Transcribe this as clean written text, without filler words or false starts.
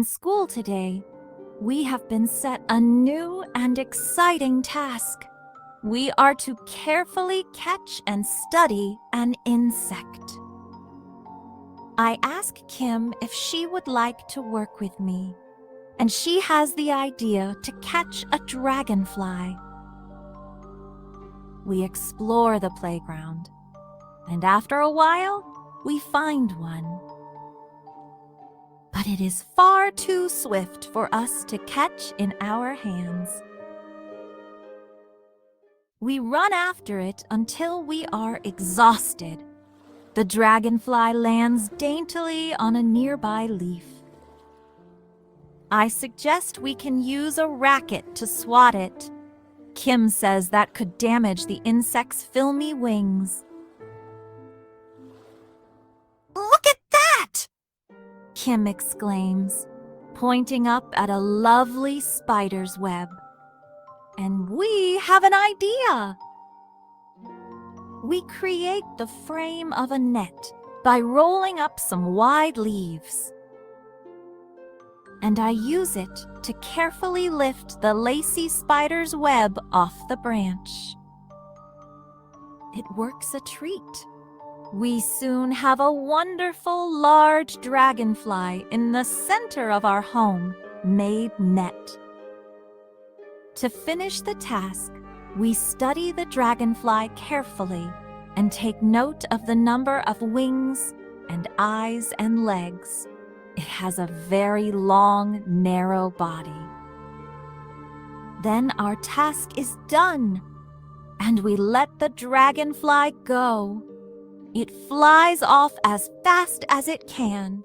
In school today, we have been set a new and exciting task. We are to carefully catch and study an insect. I asked Kim if she would like to work with me, and she has the idea to catch a dragonfly. We explore the playground, and after a while, we find one. But it is far too swift for us to catch in our hands. We run after it until we are exhausted. The dragonfly lands daintily on a nearby leaf. I suggest we can use a racket to swat it. Kim says that could damage the insect's filmy wings. Look at that! Kim exclaims, pointing up at a lovely spider's web. And we have an idea! We create the frame of a net by rolling up some wide leaves. And I use it to carefully lift the lacy spider's web off the branch. It works a treat. We soon have a wonderful large dragonfly in the center of our home-made net. To finish the task, we study the dragonfly carefully and take note of the number of wings and eyes and legs. It has a very long, narrow body. Then our task is done, and we let the dragonfly go. It flies off as fast as it can.